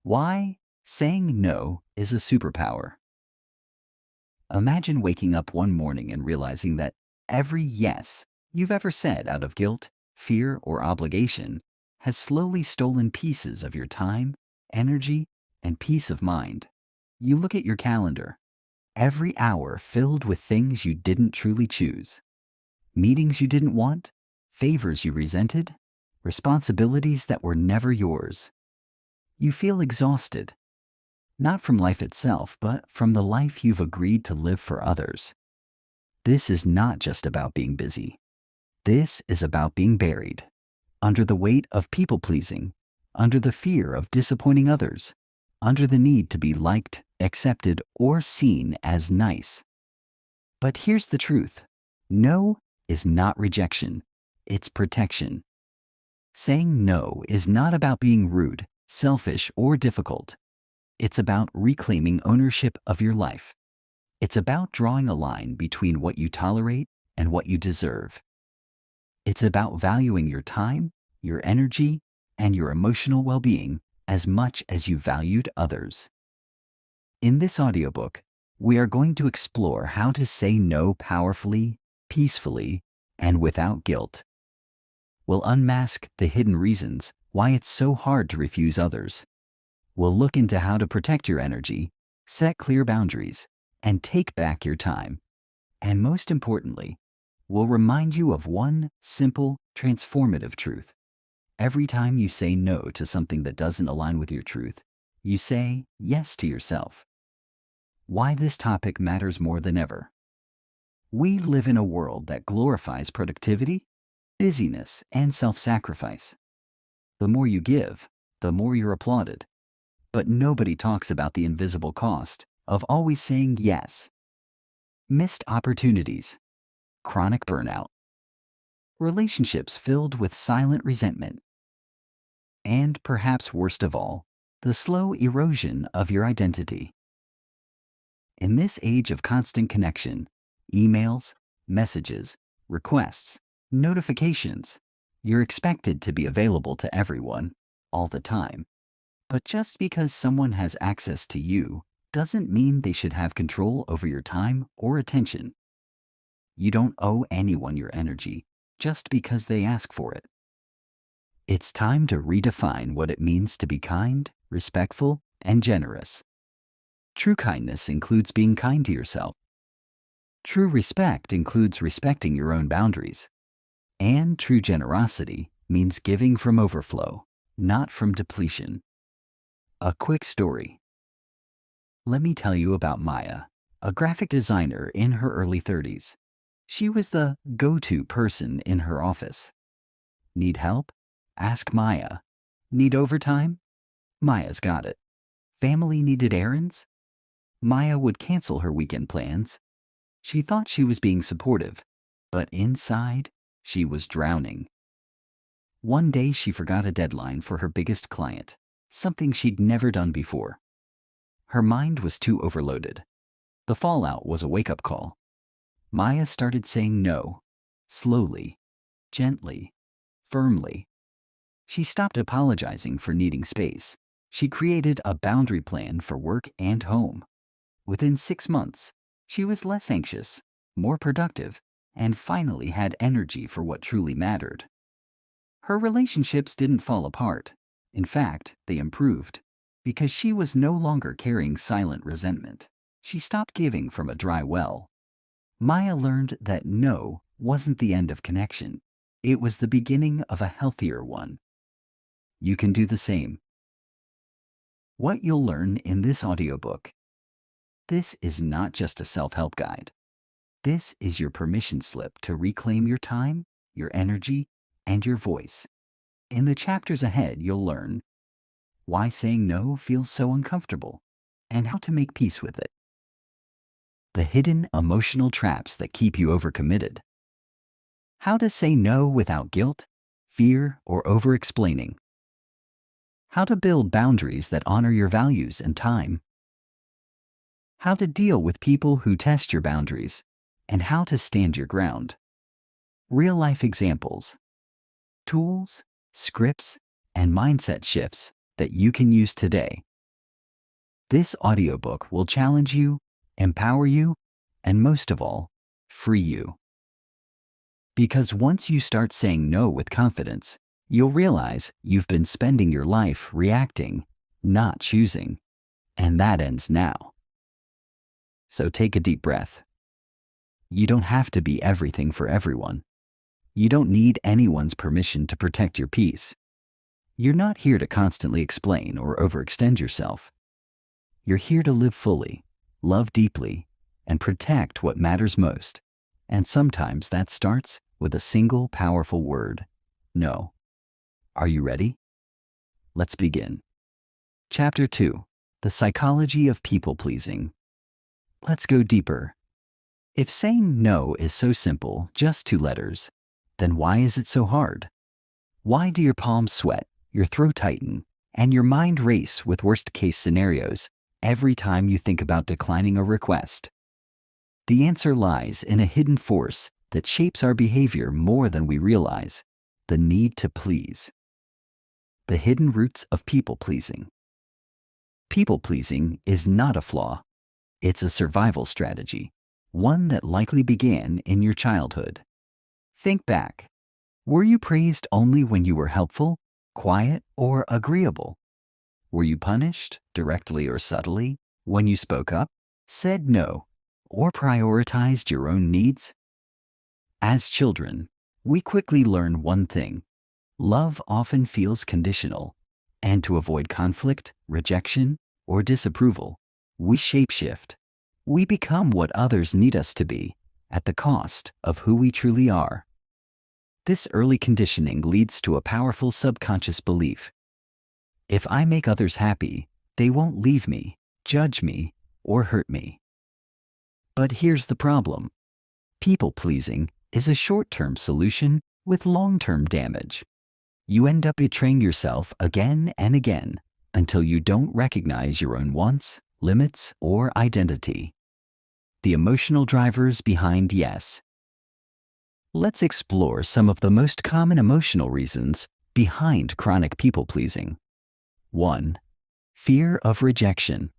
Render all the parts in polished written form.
Why saying no is a superpower. Imagine waking up one morning and realizing that every yes you've ever said out of guilt, fear, or obligation has slowly stolen pieces of your time, energy, and peace of mind. You look at your calendar, every hour filled with things you didn't truly choose, meetings you didn't want, favors you resented, responsibilities that were never yours. You feel exhausted, not from life itself, but from the life you've agreed to live for others. This is not just about being busy. This is about being buried, under the weight of people-pleasing, under the fear of disappointing others, under the need to be liked, accepted, or seen as nice. But here's the truth. No is not rejection. It's protection. Saying no is not about being rude, selfish, or difficult. It's about reclaiming ownership of your life. It's about drawing a line between what you tolerate and what you deserve. It's about valuing your time, your energy, and your emotional well-being as much as you valued others. In this audiobook, we are going to explore how to say no powerfully, peacefully, and without guilt. We'll unmask the hidden reasons why it's so hard to refuse others. We'll look into how to protect your energy, set clear boundaries, and take back your time. And most importantly, we'll remind you of one simple, transformative truth. Every time you say no to something that doesn't align with your truth, you say yes to yourself. Why this topic matters more than ever. We live in a world that glorifies productivity, busyness, and self-sacrifice. The more you give, the more you're applauded. But nobody talks about the invisible cost of always saying yes. Missed opportunities, chronic burnout, relationships filled with silent resentment, and perhaps worst of all, the slow erosion of your identity. In this age of constant connection, emails, messages, requests, notifications, you're expected to be available to everyone all the time. But just because someone has access to you doesn't mean they should have control over your time or attention. You don't owe anyone your energy just because they ask for it. It's time to redefine what it means to be kind, respectful, and generous. True kindness includes being kind to yourself. True respect includes respecting your own boundaries. And true generosity means giving from overflow, not from depletion. A quick story. Let me tell you about Maya, a graphic designer in her early 30s. She was the go-to person in her office. Need help? Ask Maya. Need overtime? Maya's got it. Family needed errands? Maya would cancel her weekend plans. She thought she was being supportive, but inside, she was drowning. One day she forgot a deadline for her biggest client, something she'd never done before. Her mind was too overloaded. The fallout was a wake-up call. Maya started saying no, slowly, gently, firmly. She stopped apologizing for needing space. She created a boundary plan for work and home. Within 6 months, she was less anxious, more productive, and finally had energy for what truly mattered. Her relationships didn't fall apart. In fact, they improved, because she was no longer carrying silent resentment. She stopped giving from a dry well. Maya learned that no wasn't the end of connection. It was the beginning of a healthier one. You can do the same. What you'll learn in this audiobook. This is not just a self-help guide. This is your permission slip to reclaim your time, your energy, and your voice. In the chapters ahead, you'll learn why saying no feels so uncomfortable and how to make peace with it. The hidden emotional traps that keep you overcommitted. How to say no without guilt, fear, or over-explaining. How to build boundaries that honor your values and time. How to deal with people who test your boundaries, and how to stand your ground. Real-life examples. Tools, scripts, and mindset shifts that you can use today This audiobook will challenge you, empower you, and most of all, free you. Because once you start saying no with confidence, you'll realize you've been spending your life reacting, not choosing, and that ends now. So take a deep breath. You don't have to be everything for everyone. You don't need anyone's permission to protect your peace. You're not here to constantly explain or overextend yourself. You're here to live fully, love deeply, and protect what matters most. And sometimes that starts with a single powerful word: no. Are you ready? Let's begin. Chapter 2: The Psychology of People-Pleasing. Let's go deeper. If saying no is so simple, just 2 letters, then why is it so hard? Why do your palms sweat, your throat tighten, and your mind race with worst-case scenarios every time you think about declining a request? The answer lies in a hidden force that shapes our behavior more than we realize: the need to please. The hidden roots of people-pleasing. People-pleasing is not a flaw. It's a survival strategy, one that likely began in your childhood. Think back. Were you praised only when you were helpful, quiet, or agreeable? Were you punished, directly or subtly, when you spoke up, said no, or prioritized your own needs? As children, we quickly learn one thing: love often feels conditional, and to avoid conflict, rejection, or disapproval, we shapeshift. We become what others need us to be, at the cost of who we truly are. This early conditioning leads to a powerful subconscious belief: if I make others happy, they won't leave me, judge me, or hurt me. But here's the problem. People-pleasing is a short-term solution with long-term damage. You end up betraying yourself again and again until you don't recognize your own wants, limits, or identity. The emotional drivers behind yes. Let's explore some of the most common emotional reasons behind chronic people-pleasing. 1. Fear of rejection.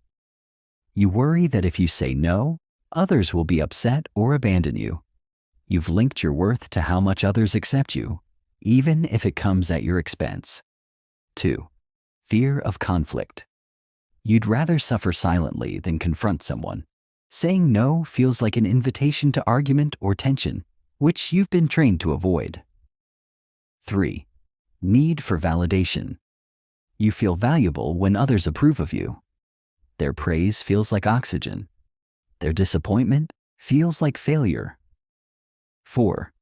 You worry that if you say no, others will be upset or abandon you. You've linked your worth to how much others accept you, even if it comes at your expense. 2. Fear of conflict. You'd rather suffer silently than confront someone. Saying no feels like an invitation to argument or tension, which you've been trained to avoid. 3. Need for validation. You feel valuable when others approve of you. Their praise feels like oxygen. Their disappointment feels like failure. 4.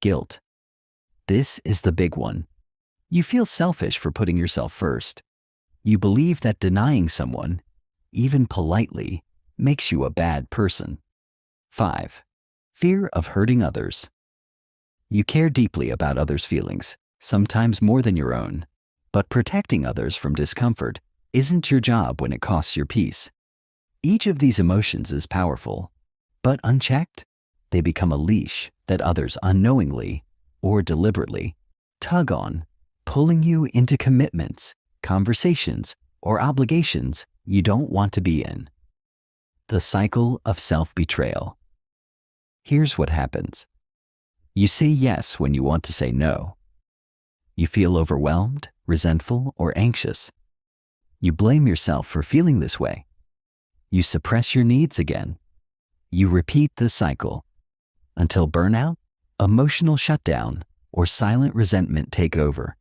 Guilt. This is the big one. You feel selfish for putting yourself first. You believe that denying someone, even politely, makes you a bad person. 5. Fear of hurting others. You care deeply about others' feelings, sometimes more than your own, but protecting others from discomfort isn't your job when it costs your peace. Each of these emotions is powerful, but unchecked, they become a leash that others unknowingly or deliberately tug on, pulling you into commitments, conversations, or obligations you don't want to be in. The cycle of self-betrayal. Here's what happens. You say yes when you want to say no. You feel overwhelmed, resentful, or anxious. You blame yourself for feeling this way. You suppress your needs again. You repeat this cycle until burnout, emotional shutdown, or silent resentment take over.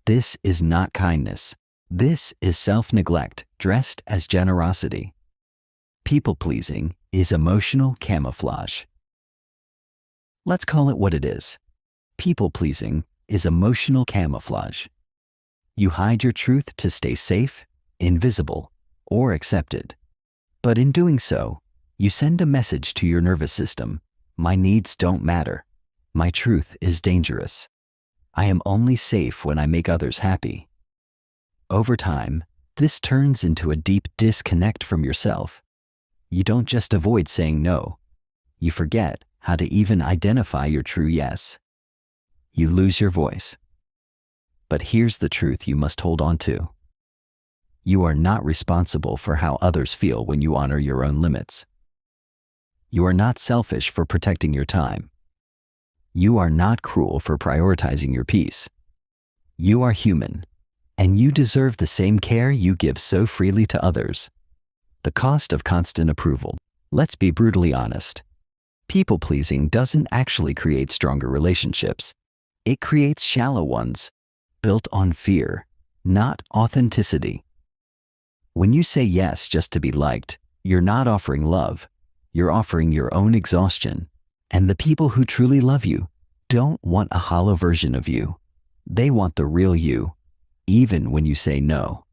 This is not kindness. This is self-neglect dressed as generosity. People-pleasing is emotional camouflage. Let's call it what it is. People-pleasing is emotional camouflage. You hide your truth to stay safe, invisible, or accepted. But in doing so, you send a message to your nervous system: my needs don't matter. My truth is dangerous. I am only safe when I make others happy. Over time, this turns into a deep disconnect from yourself. You don't just avoid saying no. You forget how to even identify your true yes. You lose your voice. But here's the truth you must hold on to. You are not responsible for how others feel when you honor your own limits. You are not selfish for protecting your time. You are not cruel for prioritizing your peace. You are human, and you deserve the same care you give so freely to others. The cost of constant approval. Let's be brutally honest. People-pleasing doesn't actually create stronger relationships. It creates shallow ones, built on fear, not authenticity. When you say yes just to be liked, you're not offering love. You're offering your own exhaustion. And the people who truly love you don't want a hollow version of you. They want the real you, even when you say no.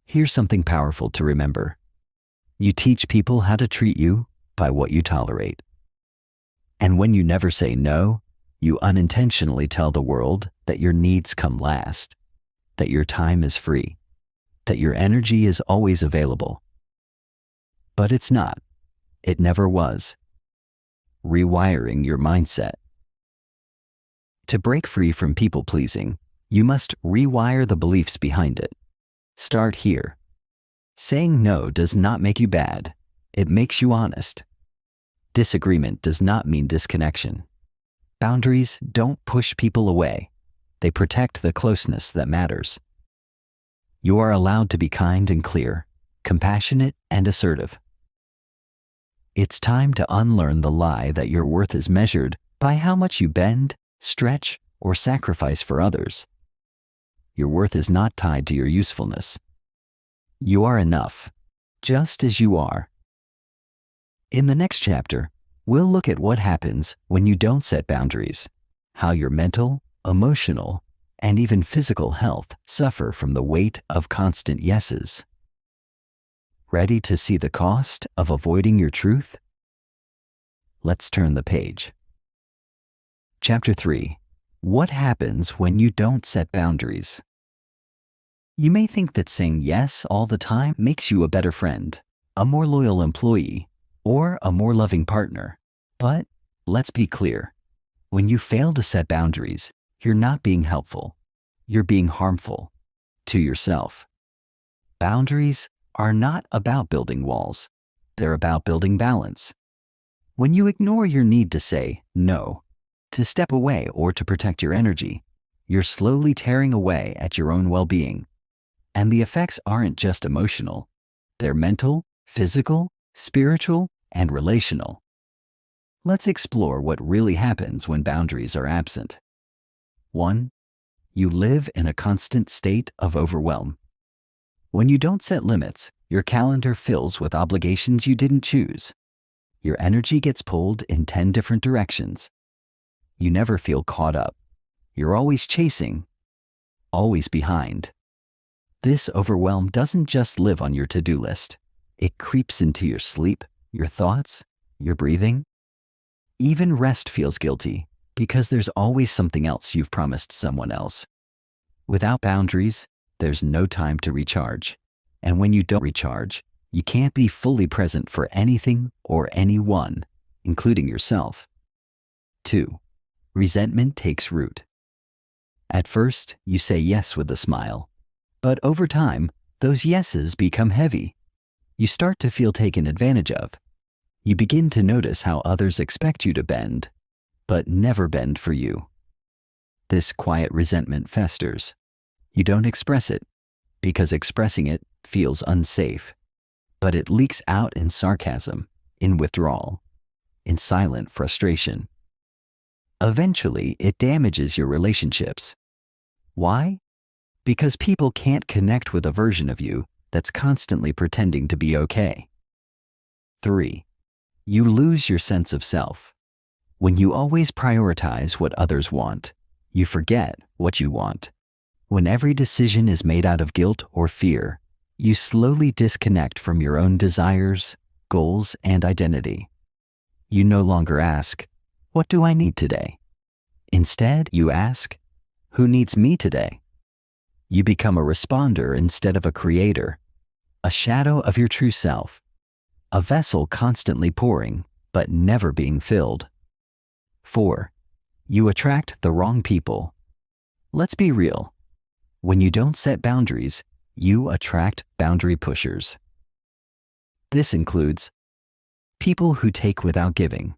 Here's something powerful to remember. You teach people how to treat you by what you tolerate. And when you never say no, you unintentionally tell the world that your needs come last, that your time is free, that your energy is always available. But it's not. It never was. Rewiring your mindset. To break free from people-pleasing, you must rewire the beliefs behind it. Start here. Saying no does not make you bad. It makes you honest. Disagreement does not mean disconnection. Boundaries don't push people away. They protect the closeness that matters. You are allowed to be kind and clear, compassionate and assertive. It's time to unlearn the lie that your worth is measured by how much you bend, stretch, or sacrifice for others. Your worth is not tied to your usefulness. You are enough, just as you are. In the next chapter, we'll look at what happens when you don't set boundaries, how your mental, emotional, and even physical health suffer from the weight of constant yeses. Ready to see the cost of avoiding your truth? Let's turn the page. Chapter 3. What happens when you don't set boundaries? You may think that saying yes all the time makes you a better friend, a more loyal employee, or a more loving partner. But let's be clear. When you fail to set boundaries, you're not being helpful. You're being harmful to yourself. Boundaries are not about building walls. They're about building balance. When you ignore your need to say no, to step away or to protect your energy, you're slowly tearing away at your own well-being. And the effects aren't just emotional. They're mental, physical, spiritual, and relational. Let's explore what really happens when boundaries are absent. 1. You live in a constant state of overwhelm. When you don't set limits, your calendar fills with obligations you didn't choose. Your energy gets pulled in 10 different directions. You never feel caught up. You're always chasing, always behind. This overwhelm doesn't just live on your to-do list. It creeps into your sleep, your thoughts, your breathing. Even rest feels guilty because there's always something else you've promised someone else. Without boundaries, there's no time to recharge. And when you don't recharge, you can't be fully present for anything or anyone, including yourself. 2. Resentment takes root. At first, you say yes with a smile. But over time, those yeses become heavy. You start to feel taken advantage of. You begin to notice how others expect you to bend, but never bend for you. This quiet resentment festers. You don't express it, because expressing it feels unsafe. But it leaks out in sarcasm, in withdrawal, in silent frustration. Eventually, it damages your relationships. Why? Because people can't connect with a version of you that's constantly pretending to be okay. 3. You lose your sense of self. When you always prioritize what others want, you forget what you want. When every decision is made out of guilt or fear, you slowly disconnect from your own desires, goals, and identity. You no longer ask, "What do I need today?" Instead, you ask, "Who needs me today?" You become a responder instead of a creator, a shadow of your true self, a vessel constantly pouring, but never being filled. 4. You attract the wrong people. Let's be real. When you don't set boundaries, you attract boundary pushers. This includes people who take without giving,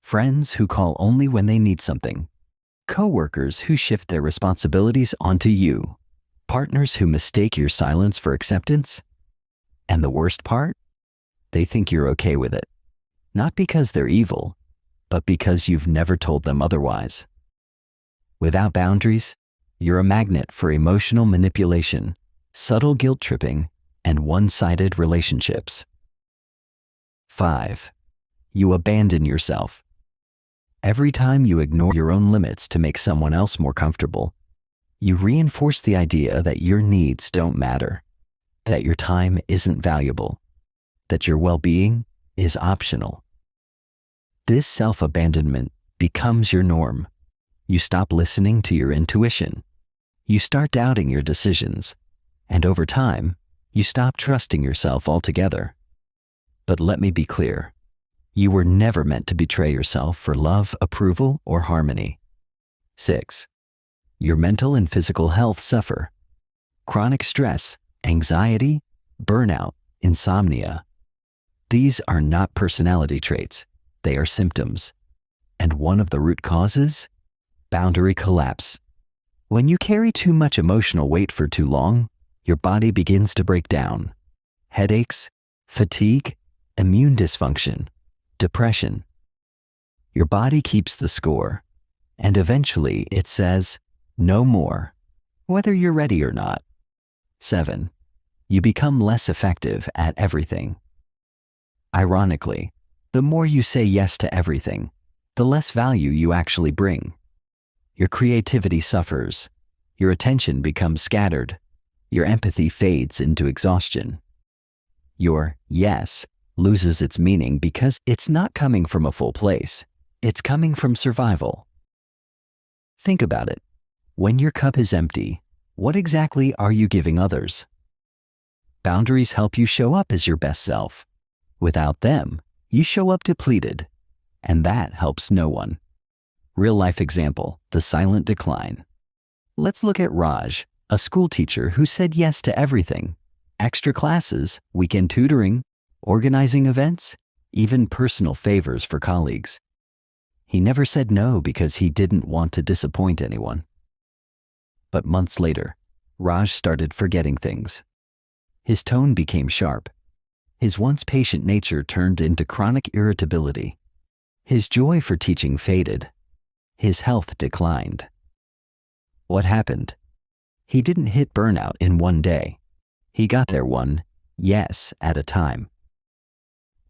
friends who call only when they need something, coworkers who shift their responsibilities onto you, partners who mistake your silence for acceptance, and the worst part? They think you're okay with it. Not because they're evil, but because you've never told them otherwise. Without boundaries, you're a magnet for emotional manipulation, subtle guilt tripping, and one-sided relationships. 5. You abandon yourself. Every time you ignore your own limits to make someone else more comfortable, you reinforce the idea that your needs don't matter, that your time isn't valuable, that your well-being is optional. This self-abandonment becomes your norm. You stop listening to your intuition. You start doubting your decisions. And over time, you stop trusting yourself altogether. But let me be clear. You were never meant to betray yourself for love, approval, or harmony. 6. Your mental and physical health suffer. Chronic stress, anxiety, burnout, insomnia. These are not personality traits. They are symptoms. And one of the root causes? Boundary collapse. When you carry too much emotional weight for too long, your body begins to break down. Headaches, fatigue, immune dysfunction, depression. Your body keeps the score, and eventually it says, no more, whether you're ready or not. 7. You become less effective at everything. Ironically, the more you say yes to everything, the less value you actually bring. Your creativity suffers, your attention becomes scattered, your empathy fades into exhaustion. Your yes loses its meaning because it's not coming from a full place, it's coming from survival. Think about it. When your cup is empty, what exactly are you giving others? Boundaries help you show up as your best self. Without them, you show up depleted, and that helps no one. Real-life example, the silent decline. Let's look at Raj, a school teacher who said yes to everything. Extra classes, weekend tutoring, organizing events, even personal favors for colleagues. He never said no because he didn't want to disappoint anyone. But months later, Raj started forgetting things. His tone became sharp. His once patient nature turned into chronic irritability. His joy for teaching faded. His health declined. What happened? He didn't hit burnout in one day. He got there one yes at a time.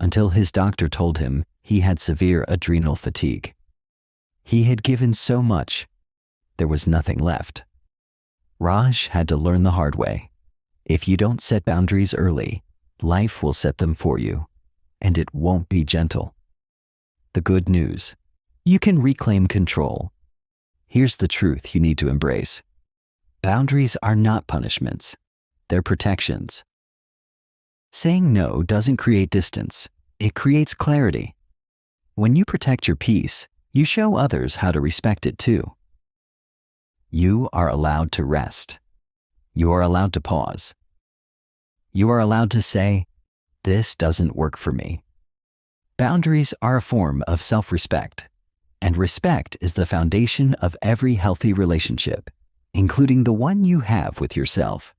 Until his doctor told him he had severe adrenal fatigue. He had given so much, there was nothing left. Raj had to learn the hard way. If you don't set boundaries early, life will set them for you, and it won't be gentle. The good news: you can reclaim control. Here's the truth you need to embrace. Boundaries are not punishments. They're protections. Saying no doesn't create distance. It creates clarity. When you protect your peace, you show others how to respect it too. You are allowed to rest. You are allowed to pause. You are allowed to say, "This doesn't work for me." Boundaries are a form of self-respect, and respect is the foundation of every healthy relationship, including the one you have with yourself.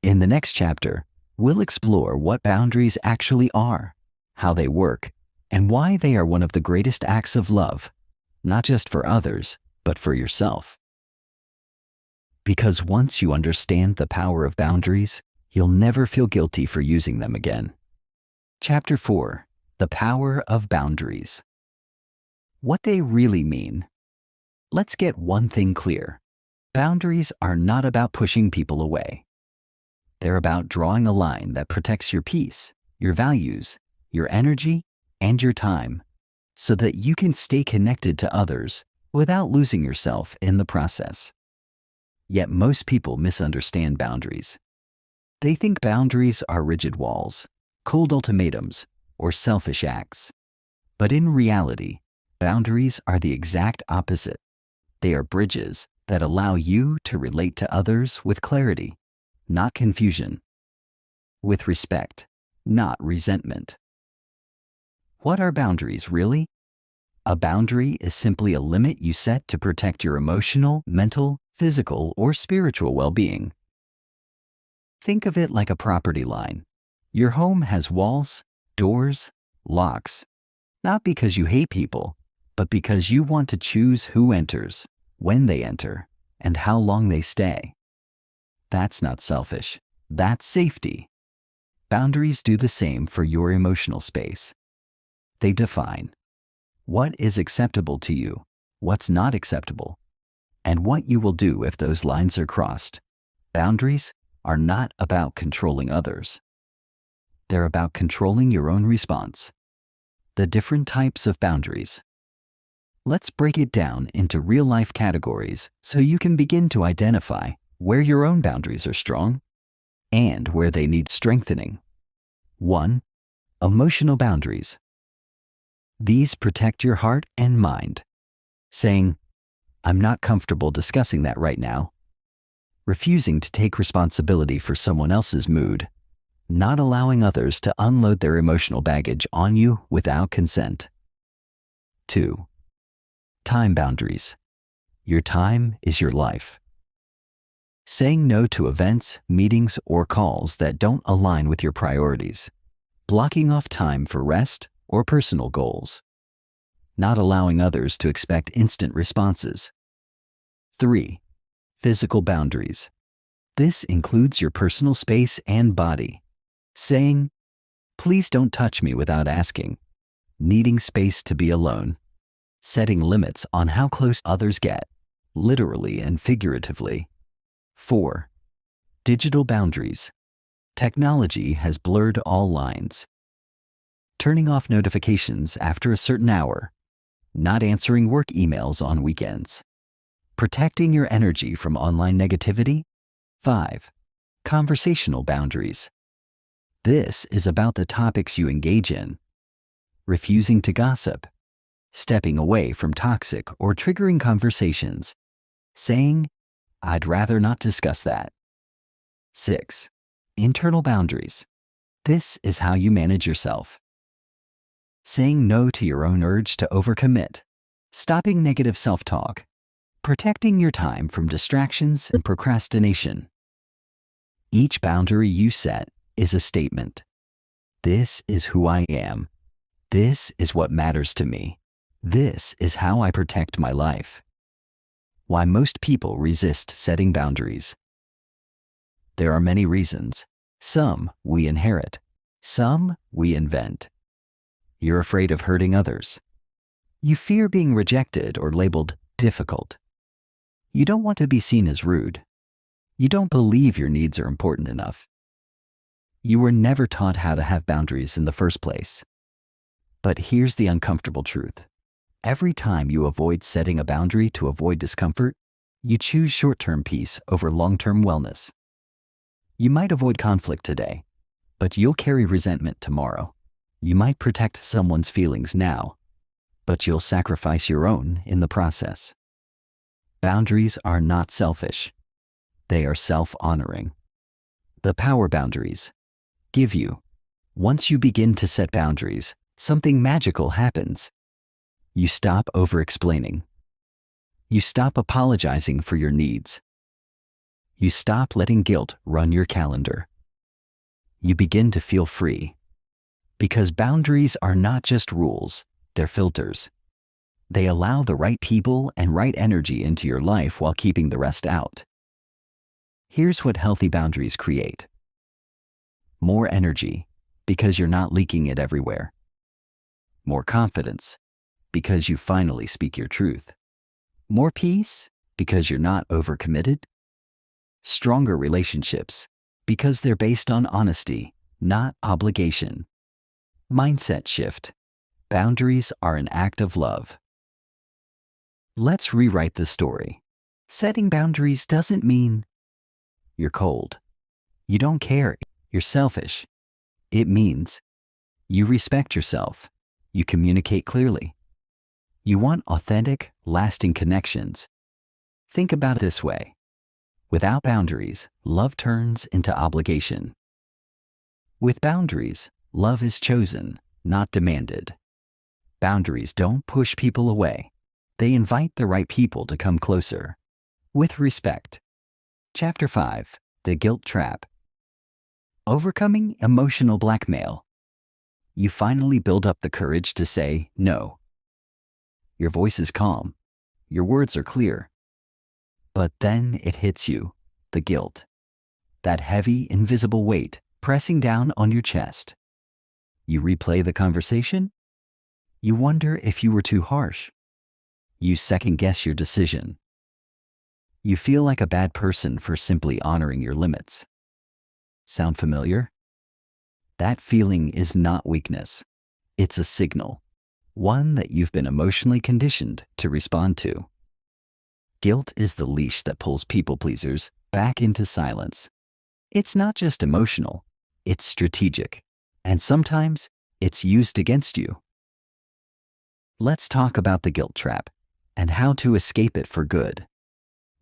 In the next chapter, we'll explore what boundaries actually are, how they work, and why they are one of the greatest acts of love, not just for others, but for yourself. Because once you understand the power of boundaries, you'll never feel guilty for using them again. Chapter 4. The Power of Boundaries. What they really mean. Let's get one thing clear. Boundaries are not about pushing people away. They're about drawing a line that protects your peace, your values, your energy, and your time, so that you can stay connected to others without losing yourself in the process. Yet most people misunderstand boundaries. They think boundaries are rigid walls, cold ultimatums, or selfish acts. But in reality, boundaries are the exact opposite. They are bridges that allow you to relate to others with clarity, not confusion. With respect, not resentment. What are boundaries really? A boundary is simply a limit you set to protect your emotional, mental, physical, or spiritual well-being. Think of it like a property line. Your home has walls, doors, locks, not because you hate people, but because you want to choose who enters, when they enter, and how long they stay. That's not selfish. That's safety. Boundaries do the same for your emotional space. They define what is acceptable to you, what's not acceptable, and what you will do if those lines are crossed. Boundaries are not about controlling others. They're about controlling your own response. The different types of boundaries. Let's break it down into real-life categories so you can begin to identify where your own boundaries are strong and where they need strengthening. 1. Emotional boundaries. These protect your heart and mind. Saying, "I'm not comfortable discussing that right now." Refusing to take responsibility for someone else's mood. Not allowing others to unload their emotional baggage on you without consent. 2. Time boundaries. Your time is your life. Saying no to events, meetings, or calls that don't align with your priorities. Blocking off time for rest or personal goals. Not allowing others to expect instant responses. 3. Physical boundaries. This includes your personal space and body. Saying, "Please don't touch me without asking." Needing space to be alone. Setting limits on how close others get, literally and figuratively. 4. Digital boundaries. Technology has blurred all lines. Turning off notifications after a certain hour. Not answering work emails on weekends. Protecting your energy from online negativity. 5. Conversational boundaries. This is about the topics you engage in. Refusing to gossip. Stepping away from toxic or triggering conversations. Saying, "I'd rather not discuss that." 6. Internal boundaries. This is how you manage yourself. Saying no to your own urge to overcommit. Stopping negative self-talk. Protecting your time from distractions and procrastination. Each boundary you set is a statement. This is who I am. This is what matters to me. This is how I protect my life. Why most people resist setting boundaries. There are many reasons. Some we inherit. Some we invent. You're afraid of hurting others. You fear being rejected or labeled difficult. You don't want to be seen as rude. You don't believe your needs are important enough. You were never taught how to have boundaries in the first place. But here's the uncomfortable truth. Every time you avoid setting a boundary to avoid discomfort, you choose short-term peace over long-term wellness. You might avoid conflict today, but you'll carry resentment tomorrow. You might protect someone's feelings now, but you'll sacrifice your own in the process. Boundaries are not selfish. They are self-honoring. The power boundaries give you. Once you begin to set boundaries, something magical happens. You stop over-explaining. You stop apologizing for your needs. You stop letting guilt run your calendar. You begin to feel free. Because boundaries are not just rules, they're filters. They allow the right people and right energy into your life while keeping the rest out. Here's what healthy boundaries create. More energy, because you're not leaking it everywhere. More confidence, because you finally speak your truth. More peace, because you're not overcommitted. Stronger relationships, because they're based on honesty, not obligation. Mindset shift. Boundaries are an act of love. Let's rewrite the story. Setting boundaries doesn't mean you're cold. You don't care. You're selfish. It means you respect yourself. You communicate clearly. You want authentic, lasting connections. Think about it this way. Without boundaries, love turns into obligation. With boundaries, love is chosen, not demanded. Boundaries don't push people away. They invite the right people to come closer. With respect. Chapter 5. The Guilt Trap. Overcoming emotional blackmail. You finally build up the courage to say no. Your voice is calm. Your words are clear. But then it hits you, the guilt. That heavy, invisible weight pressing down on your chest. You replay the conversation. You wonder if you were too harsh. You second-guess your decision. You feel like a bad person for simply honoring your limits. Sound familiar? That feeling is not weakness. It's a signal, one that you've been emotionally conditioned to respond to. Guilt is the leash that pulls people-pleasers back into silence. It's not just emotional, it's strategic, and sometimes it's used against you. Let's talk about the guilt trap and how to escape it for good.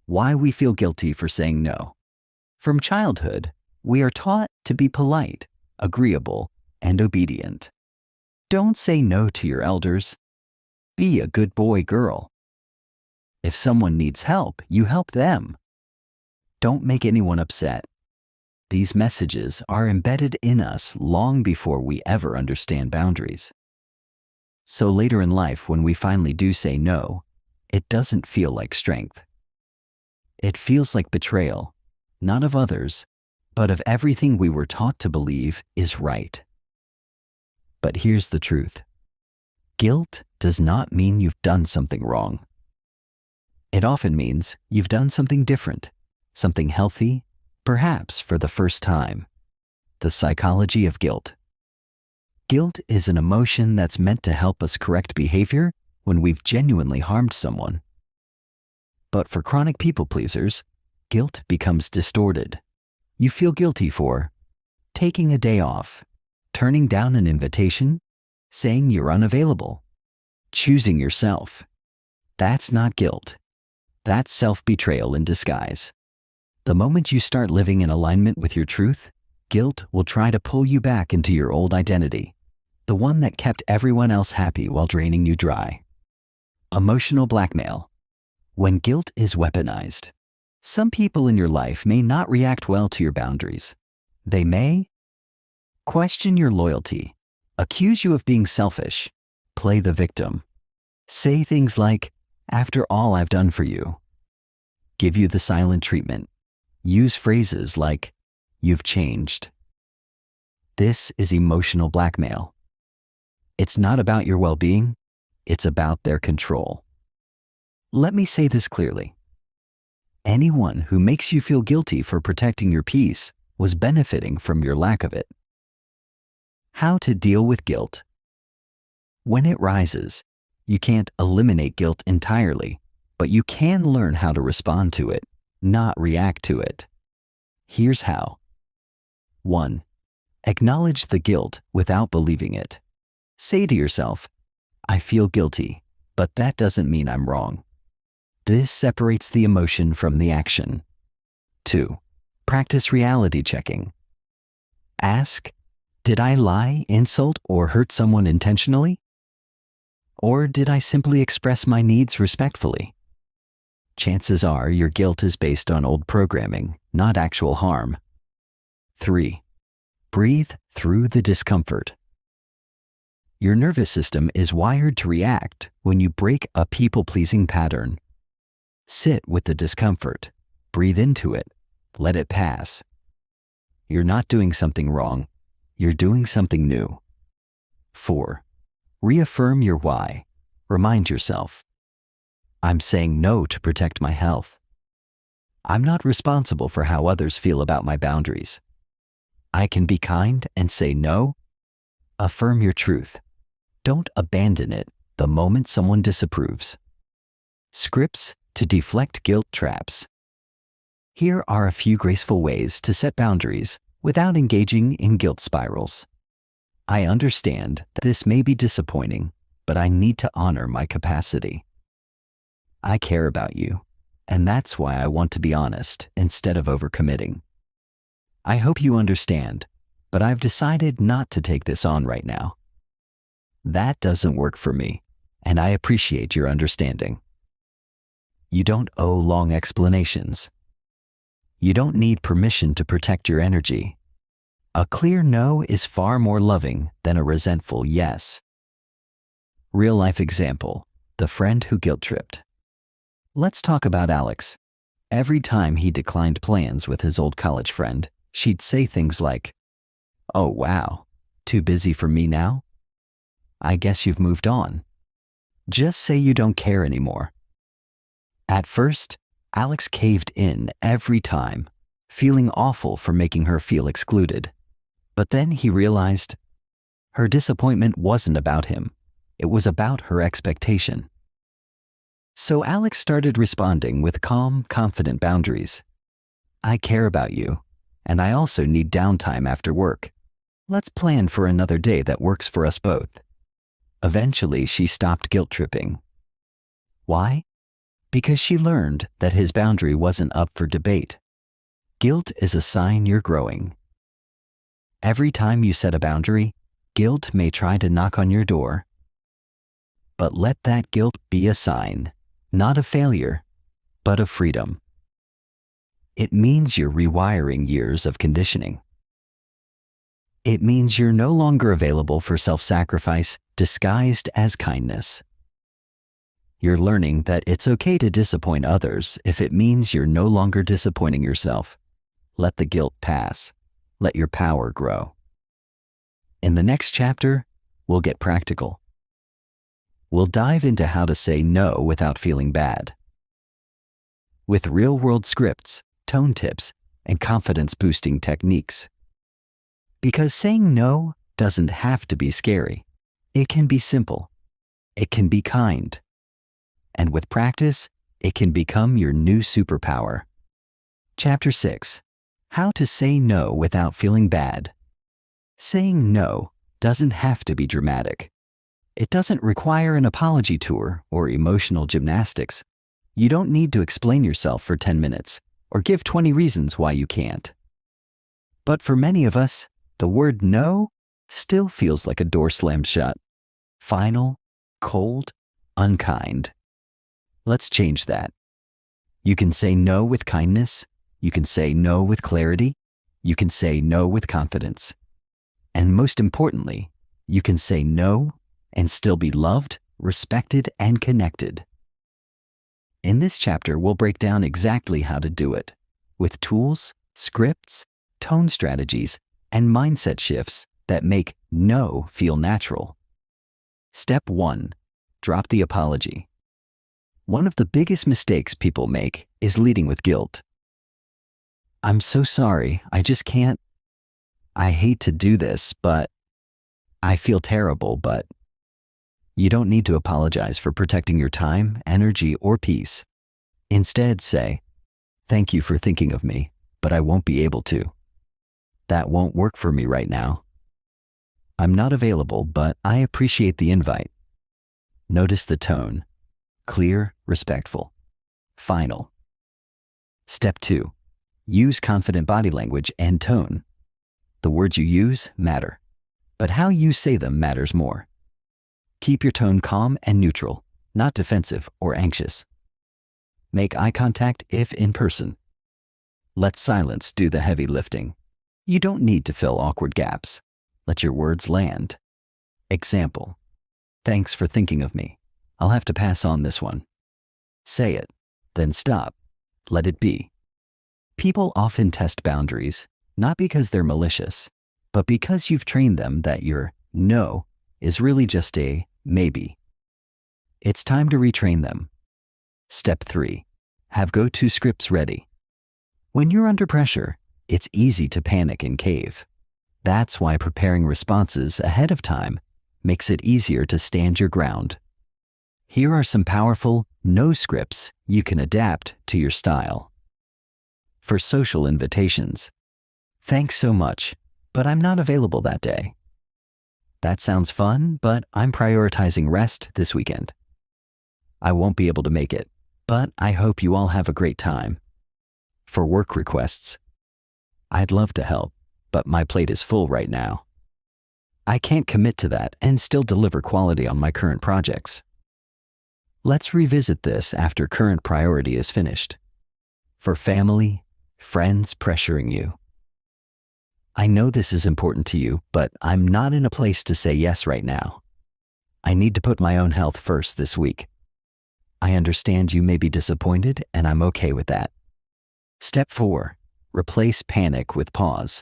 Why we feel guilty for saying no. From childhood, we are taught to be polite, agreeable, and obedient. Don't say no to your elders. Be a good boy, girl. If someone needs help, you help them. Don't make anyone upset. These messages are embedded in us long before we ever understand boundaries. So later in life, when we finally do say no, it doesn't feel like strength. It feels like betrayal, not of others, but of everything we were taught to believe is right. But here's the truth. Guilt does not mean you've done something wrong. It often means you've done something different, something healthy, perhaps for the first time. The psychology of guilt. Guilt is an emotion that's meant to help us correct behavior when we've genuinely harmed someone. But for chronic people pleasers, guilt becomes distorted. You feel guilty for taking a day off, turning down an invitation, saying you're unavailable, choosing yourself. That's not guilt. That's self-betrayal in disguise. The moment you start living in alignment with your truth, guilt will try to pull you back into your old identity, the one that kept everyone else happy while draining you dry. Emotional blackmail. When guilt is weaponized, some people in your life may not react well to your boundaries. They may question your loyalty, accuse you of being selfish, play the victim, say things like, "After all I've done for you," give you the silent treatment, use phrases like, "You've changed." This is emotional blackmail. It's not about your well-being, it's about their control. Let me say this clearly. Anyone who makes you feel guilty for protecting your peace was benefiting from your lack of it. How to deal with guilt. When it rises, you can't eliminate guilt entirely, but you can learn how to respond to it, not react to it. Here's how. 1. Acknowledge the guilt without believing it. Say to yourself, "I feel guilty, but that doesn't mean I'm wrong." This separates the emotion from the action. 2. Practice reality checking. Ask, did I lie, insult, or hurt someone intentionally? Or did I simply express my needs respectfully? Chances are your guilt is based on old programming, not actual harm. 3. Breathe through the discomfort. Your nervous system is wired to react when you break a people-pleasing pattern. Sit with the discomfort, breathe into it, let it pass. You're not doing something wrong, you're doing something new. 4. Reaffirm your why. Remind yourself, I'm saying no to protect my health. I'm not responsible for how others feel about my boundaries. I can be kind and say no. Affirm your truth. Don't abandon it the moment someone disapproves. Scripts to deflect guilt traps. Here are a few graceful ways to set boundaries without engaging in guilt spirals. I understand that this may be disappointing, but I need to honor my capacity. I care about you. And that's why I want to be honest instead of overcommitting. I hope you understand, but I've decided not to take this on right now. That doesn't work for me, and I appreciate your understanding. You don't owe long explanations. You don't need permission to protect your energy. A clear no is far more loving than a resentful yes. Real life example, the friend who guilt-tripped. Let's talk about Alex. Every time he declined plans with his old college friend, she'd say things like, "Oh wow, too busy for me now? I guess you've moved on. Just say you don't care anymore." At first, Alex caved in every time, feeling awful for making her feel excluded. But then he realized her disappointment wasn't about him. It was about her expectation. So Alex started responding with calm, confident boundaries. "I care about you, and I also need downtime after work. Let's plan for another day that works for us both." Eventually, she stopped guilt-tripping. Why? Because she learned that his boundary wasn't up for debate. Guilt is a sign you're growing. Every time you set a boundary, guilt may try to knock on your door. But let that guilt be a sign, not a failure, but of freedom. It means you're rewiring years of conditioning. It means you're no longer available for self-sacrifice disguised as kindness. You're learning that it's okay to disappoint others if it means you're no longer disappointing yourself. Let the guilt pass. Let your power grow. In the next chapter, we'll get practical. We'll dive into how to say no without feeling bad. With real-world scripts, tone tips, and confidence-boosting techniques. Because saying no doesn't have to be scary. It can be simple. It can be kind. And with practice, it can become your new superpower. Chapter 6. How to say no without feeling bad. Saying no doesn't have to be dramatic. It doesn't require an apology tour or emotional gymnastics. You don't need to explain yourself for 10 minutes or give 20 reasons why you can't. But for many of us, the word no still feels like a door slammed shut. Final, cold, unkind. Let's change that. You can say no with kindness. You can say no with clarity. You can say no with confidence. And most importantly, you can say no and still be loved, respected, and connected. In this chapter, we'll break down exactly how to do it, with tools, scripts, tone strategies, and mindset shifts that make no feel natural. Step 1. Drop the apology. One of the biggest mistakes people make is leading with guilt. "I'm so sorry, I just can't. I hate to do this, but I feel terrible, but..." You don't need to apologize for protecting your time, energy, or peace. Instead, say, "Thank you for thinking of me, but I won't be able to. That won't work for me right now. I'm not available, but I appreciate the invite." Notice the tone. Clear, respectful. Final. Step 2. Use confident body language and tone. The words you use matter, but how you say them matters more. Keep your tone calm and neutral, not defensive or anxious. Make eye contact if in person. Let silence do the heavy lifting. You don't need to fill awkward gaps. Let your words land. Example. "Thanks for thinking of me. I'll have to pass on this one." Say it, then stop. Let it be. People often test boundaries, not because they're malicious, but because you've trained them that your no is really just a maybe. It's time to retrain them. Step 3. Have go-to scripts ready. When you're under pressure, it's easy to panic and cave. That's why preparing responses ahead of time makes it easier to stand your ground. Here are some powerful no scripts you can adapt to your style. For social invitations. "Thanks so much, but I'm not available that day." "That sounds fun, but I'm prioritizing rest this weekend." "I won't be able to make it, But I hope you all have a great time. For work requests, I'd love to help, but my plate is full right now. I can't commit to that and still deliver quality on my current projects. Let's revisit this after current priority is finished. For family, friends pressuring you. I know this is important to you, but I'm not in a place to say yes right now. I need to put my own health first this week. I understand you may be disappointed, and I'm okay with that. Step 4. Replace panic with pause.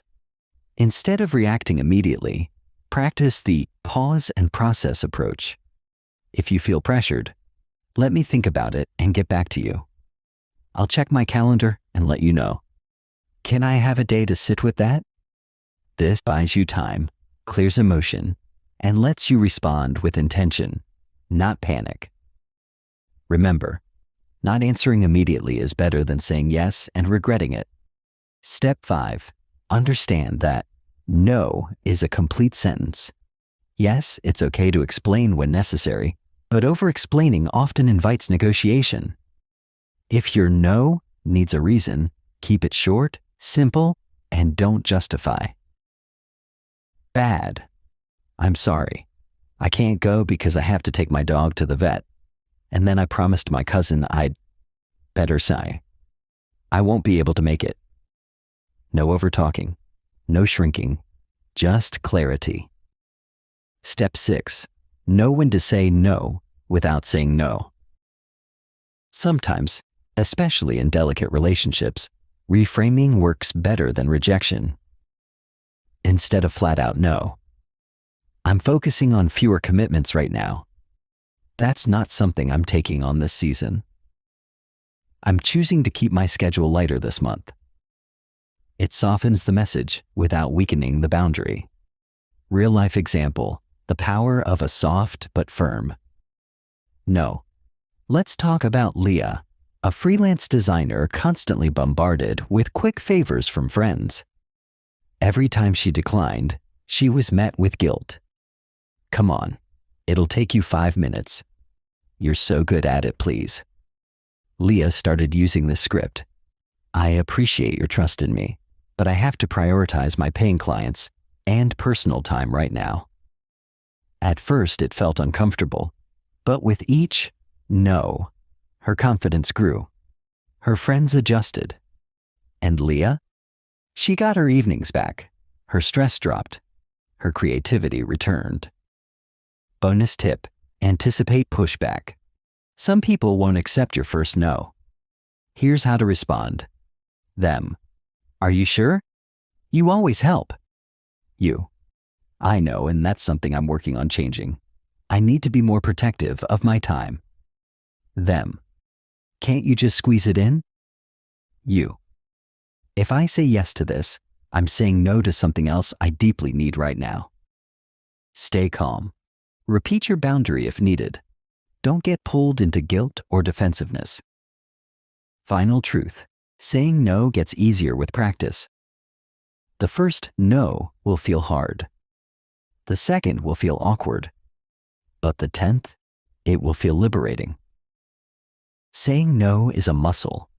Instead of reacting immediately, practice the pause and process approach. If you feel pressured, let me think about it and get back to you. I'll check my calendar and let you know. Can I have a day to sit with that? This buys you time, clears emotion, and lets you respond with intention, not panic. Remember, not answering immediately is better than saying yes and regretting it. Step 5. Understand that no is a complete sentence. Yes, it's okay to explain when necessary, but over-explaining often invites negotiation. If your no needs a reason, keep it short, simple, and don't justify. Bad. I'm sorry. I can't go because I have to take my dog to the vet. And then I promised my cousin I'd better say. I won't be able to make it. No over-talking, no shrinking, just clarity. Step 6. Know when to say no without saying no. Sometimes, especially in delicate relationships, reframing works better than rejection. Instead of flat-out no, I'm focusing on fewer commitments right now. That's not something I'm taking on this season. I'm choosing to keep my schedule lighter this month. It softens the message without weakening the boundary. Real-life example, the power of a soft but firm no. Let's talk about Leah, a freelance designer constantly bombarded with quick favors from friends. Every time she declined, she was met with guilt. Come on, it'll take you 5 minutes. You're so good at it, please. Leah started using this script. I appreciate your trust in me, but I have to prioritize my paying clients and personal time right now. At first, it felt uncomfortable, but with each no, her confidence grew. Her friends adjusted. And Leah? She got her evenings back. Her stress dropped. Her creativity returned. Bonus tip: anticipate pushback. Some people won't accept your first no. Here's how to respond. Them. Are you sure? You always help. You. I know, and that's something I'm working on changing. I need to be more protective of my time. Them. Can't you just squeeze it in? You. If I say yes to this, I'm saying no to something else I deeply need right now. Stay calm. Repeat your boundary if needed. Don't get pulled into guilt or defensiveness. Final truth: saying no gets easier with practice. The first no will feel hard. The second will feel awkward. But the 10th, it will feel liberating. Saying no is a muscle.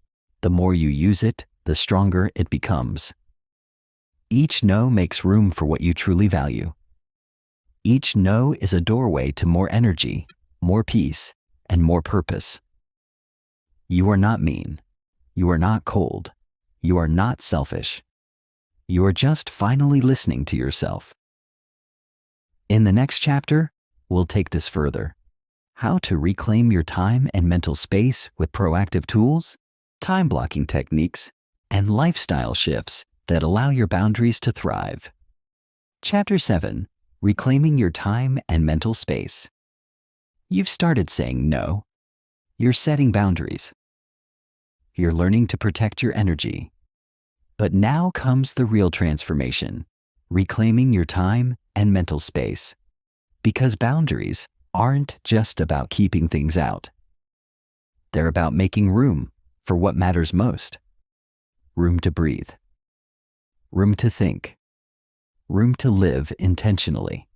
The more you use it, the stronger it becomes. Each no makes room for what you truly value. Each no is a doorway to more energy, more peace, and more purpose. You are not mean. You are not cold. You are not selfish. You are just finally listening to yourself. In the next chapter, we'll take this further. How to reclaim your time and mental space with proactive tools, time blocking techniques, and lifestyle shifts that allow your boundaries to thrive. Chapter 7. Reclaiming your time and mental space. You've started saying no. You're setting boundaries. You're learning to protect your energy. But now comes the real transformation, reclaiming your time and mental space. Because boundaries aren't just about keeping things out. They're about making room for what matters most. Room to breathe. Room to think. Room to live intentionally.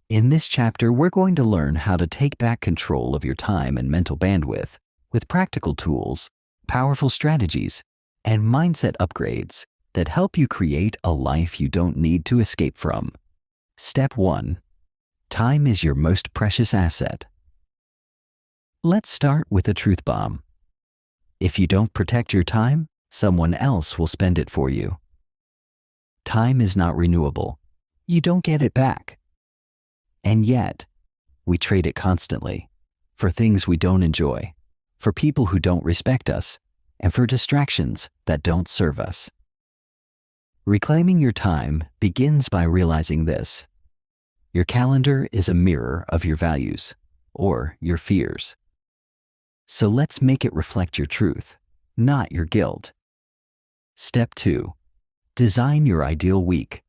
In this chapter, we're going to learn how to take back control of your time and mental bandwidth with practical tools, powerful strategies, and mindset upgrades that help you create a life you don't need to escape from. Step 1. Time is your most precious asset. Let's start with a truth bomb. If you don't protect your time, someone else will spend it for you. Time is not renewable. You don't get it back. And yet, we trade it constantly for things we don't enjoy, for people who don't respect us, and for distractions that don't serve us. Reclaiming your time begins by realizing this. Your calendar is a mirror of your values or your fears. So let's make it reflect your truth, not your guilt. Step 2. Design your ideal week.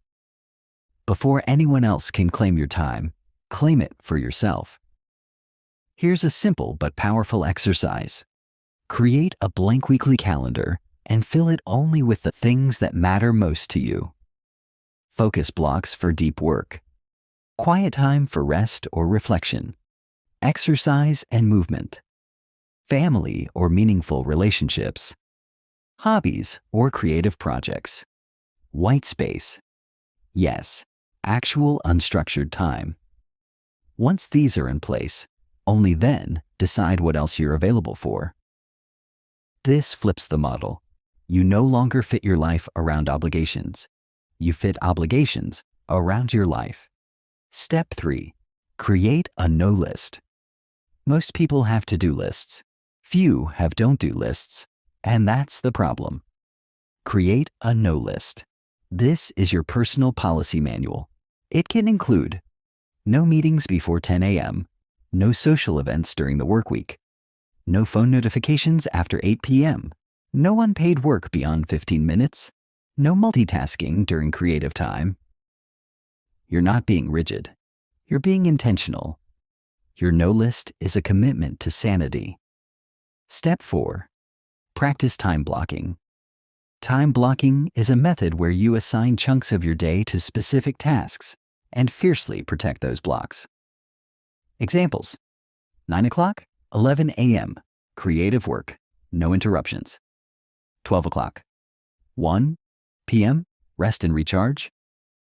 Before anyone else can claim your time, claim it for yourself. Here's a simple but powerful exercise. Create a blank weekly calendar and fill it only with the things that matter most to you. Focus blocks for deep work. Quiet time for rest or reflection. Exercise and movement. Family or meaningful relationships. Hobbies or creative projects. White space. Yes, actual unstructured time. Once these are in place, only then decide what else you're available for. This flips the model. You no longer fit your life around obligations. You fit obligations around your life. Step 3. Create a no list. Most people have to-do lists. Few have don't-do lists, and that's the problem. Create a no list. This is your personal policy manual. It can include no meetings before 10 a.m., no social events during the work week, no phone notifications after 8 p.m., no unpaid work beyond 15 minutes, no multitasking during creative time. You're not being rigid. You're being intentional. Your no list is a commitment to sanity. Step 4. Practice time blocking. Time blocking is a method where you assign chunks of your day to specific tasks and fiercely protect those blocks. Examples: 9 o'clock, 11 a.m., creative work, no interruptions. 12 o'clock, 1 p.m., rest and recharge.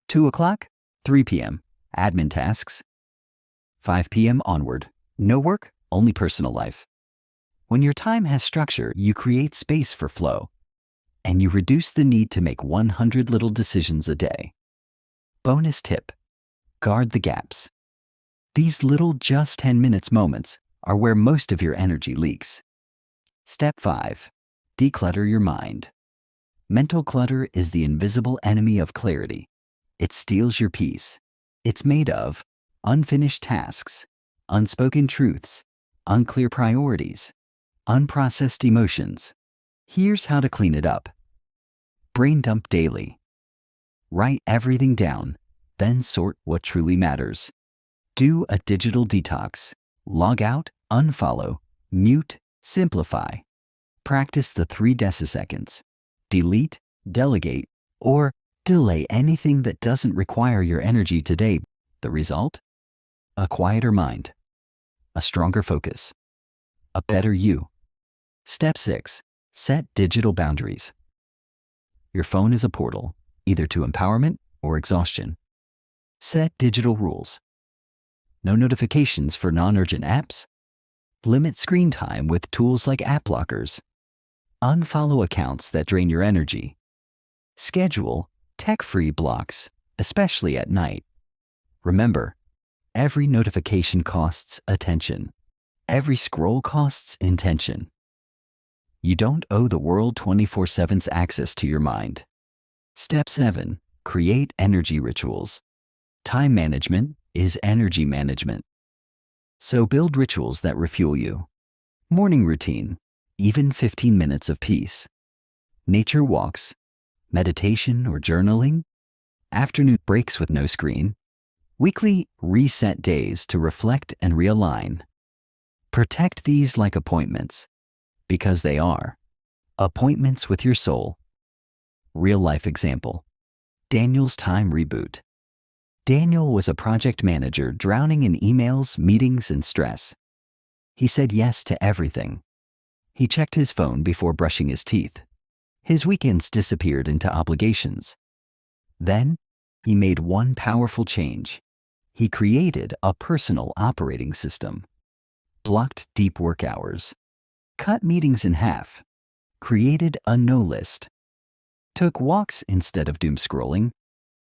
2 o'clock, 3 p.m., admin tasks. 5 p.m. onward, no work, only personal life. When your time has structure, you create space for flow, and you reduce the need to make 100 little decisions a day. Bonus tip: guard the gaps. These little just 10 minutes moments are where most of your energy leaks. Step 5. Declutter your mind. Mental clutter is the invisible enemy of clarity. It steals your peace. It's made of unfinished tasks, unspoken truths, unclear priorities, unprocessed emotions. Here's how to clean it up. Brain dump daily. Write everything down, then sort what truly matters. Do a digital detox. Log out, unfollow, mute, simplify. Practice the 3 deciseconds. Delete, delegate, or delay anything that doesn't require your energy today. The result? A quieter mind, a stronger focus, a better you. Step 6. Set digital boundaries. Your phone is a portal, either to empowerment or exhaustion. Set digital rules. No notifications for non-urgent apps. Limit screen time with tools like app blockers. Unfollow accounts that drain your energy. Schedule tech-free blocks, especially at night. Remember, every notification costs attention. Every scroll costs intention. You don't owe the world 24/7's access to your mind. Step 7. Create energy rituals. Time management is energy management. So build rituals that refuel you. Morning routine, even 15 minutes of peace. Nature walks, meditation or journaling. Afternoon breaks with no screen. Weekly reset days to reflect and realign. Protect these like appointments, because they are appointments with your soul. Real life example: Daniel's time reboot. Daniel was a project manager drowning in emails, meetings, and stress. He said yes to everything. He checked his phone before brushing his teeth. His weekends disappeared into obligations. Then, he made one powerful change. He created a personal operating system, blocked deep work hours, cut meetings in half, created a no list, took walks instead of doom scrolling,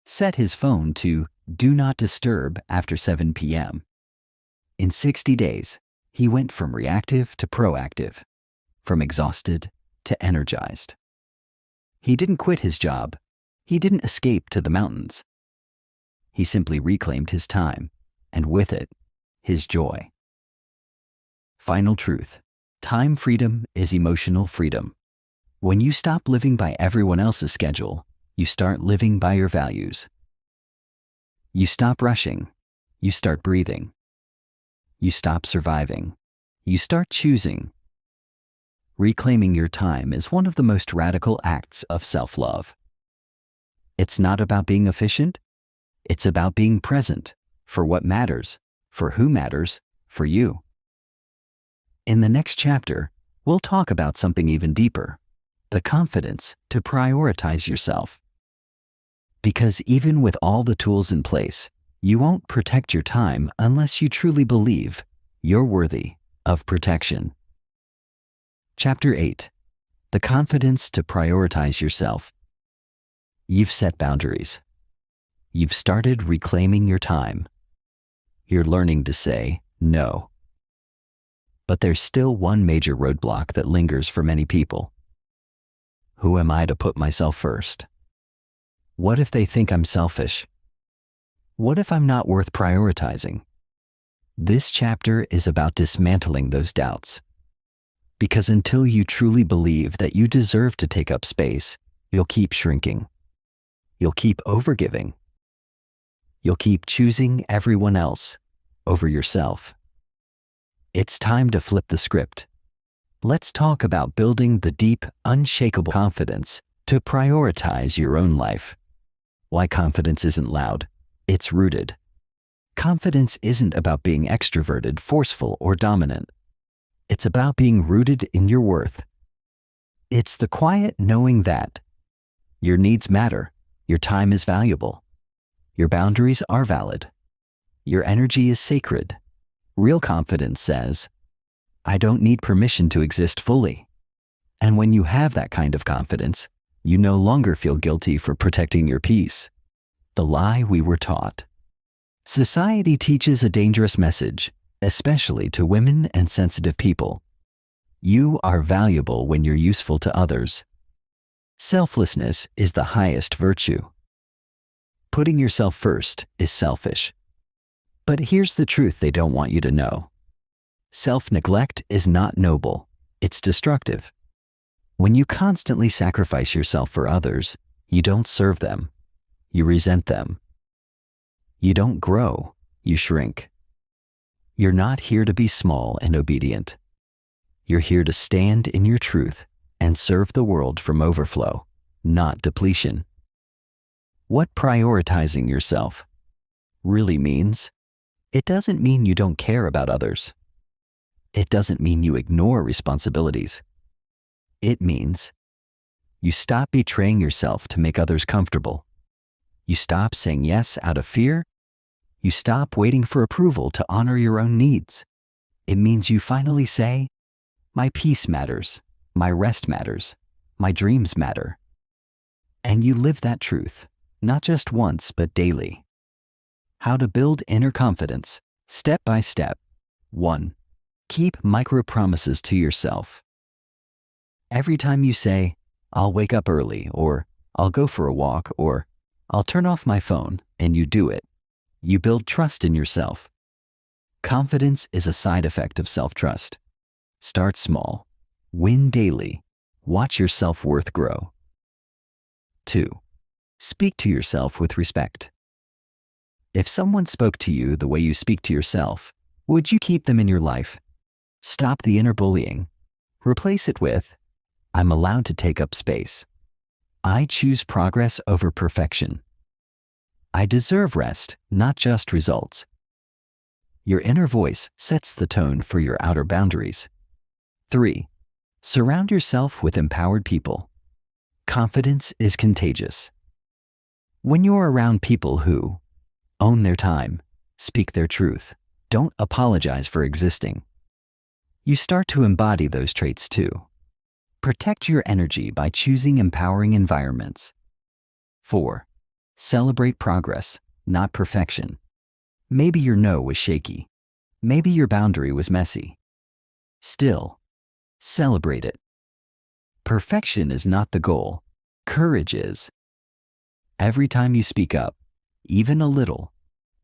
set his phone to do not disturb after 7 p.m. In 60 days, he went from reactive to proactive, from exhausted to energized. He didn't quit his job. He didn't escape to the mountains. He simply reclaimed his time, and with it, his joy. Final truth: time freedom is emotional freedom. When you stop living by everyone else's schedule, you start living by your values. You stop rushing. You start breathing. You stop surviving. You start choosing. Reclaiming your time is one of the most radical acts of self-love. It's not about being efficient. It's about being present for what matters, for who matters, for you. In the next chapter, we'll talk about something even deeper: the confidence to prioritize yourself. Because even with all the tools in place, you won't protect your time unless you truly believe you're worthy of protection. Chapter 8: the confidence to prioritize yourself. You've set boundaries. You've started reclaiming your time. You're learning to say no. But there's still one major roadblock that lingers for many people. Who am I to put myself first? What if they think I'm selfish? What if I'm not worth prioritizing? This chapter is about dismantling those doubts. Because until you truly believe that you deserve to take up space, you'll keep shrinking. You'll keep overgiving. You'll keep choosing everyone else over yourself. It's time to flip the script. Let's talk about building the deep, unshakable confidence to prioritize your own life. Why confidence isn't loud, it's rooted. Confidence isn't about being extroverted, forceful, or dominant. It's about being rooted in your worth. It's the quiet knowing that your needs matter, your time is valuable, your boundaries are valid, your energy is sacred. Real confidence says, I don't need permission to exist fully. And when you have that kind of confidence, you no longer feel guilty for protecting your peace. The lie we were taught. Society teaches a dangerous message, especially to women and sensitive people. You are valuable when you're useful to others. Selflessness is the highest virtue. Putting yourself first is selfish. But here's the truth they don't want you to know. Self-neglect is not noble, it's destructive. When you constantly sacrifice yourself for others, you don't serve them, you resent them. You don't grow, you shrink. You're not here to be small and obedient. You're here to stand in your truth and serve the world from overflow, not depletion. What prioritizing yourself really means: it doesn't mean you don't care about others. It doesn't mean you ignore responsibilities. It means you stop betraying yourself to make others comfortable. You stop saying yes out of fear. You stop waiting for approval to honor your own needs. It means you finally say, my peace matters, my rest matters, my dreams matter. And you live that truth, not just once, but daily. How to build inner confidence, step by step. 1. Keep micro-promises to yourself. Every time you say, I'll wake up early, or I'll go for a walk, or I'll turn off my phone, and you do it, you build trust in yourself. Confidence is a side effect of self-trust. Start small. Win daily. Watch your self-worth grow. 2. Speak to yourself with respect. If someone spoke to you the way you speak to yourself, would you keep them in your life? Stop the inner bullying. Replace it with, I'm allowed to take up space. I choose progress over perfection. I deserve rest, not just results. Your inner voice sets the tone for your outer boundaries. 3. Surround yourself with empowered people. Confidence is contagious. When you're around people who own their time, speak their truth, don't apologize for existing, you start to embody those traits too. Protect your energy by choosing empowering environments. 4. Celebrate progress, not perfection. Maybe your no was shaky. Maybe your boundary was messy. Still, celebrate it. Perfection is not the goal. Courage is. Every time you speak up, even a little,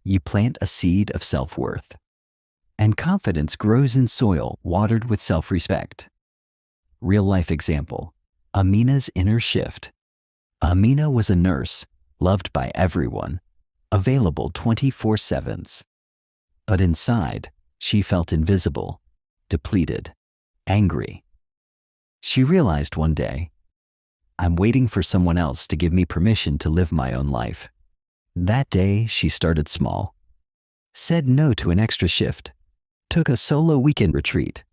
you plant a seed of self-worth. And confidence grows in soil watered with self-respect. Real-life example, Amina's inner shift. Amina was a nurse, loved by everyone, available 24/7. But inside, she felt invisible, depleted, angry. She realized one day, I'm waiting for someone else to give me permission to live my own life. That day, she started small, said no to an extra shift, took a solo weekend retreat,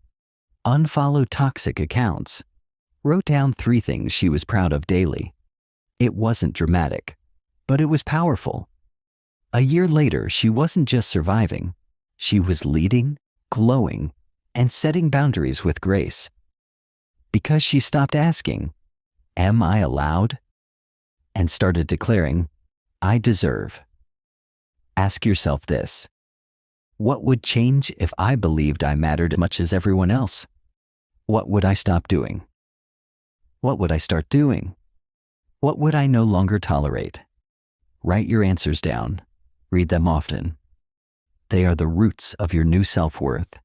unfollowed toxic accounts, wrote down 3 things she was proud of daily. It wasn't dramatic, but it was powerful. A year later, she wasn't just surviving, she was leading, glowing, and setting boundaries with grace. Because she stopped asking, "Am I allowed?" and started declaring, "I deserve." Ask yourself this: what would change if I believed I mattered as much as everyone else? What would I stop doing? What would I start doing? What would I no longer tolerate? Write your answers down. Read them often. They are the roots of your new self-worth.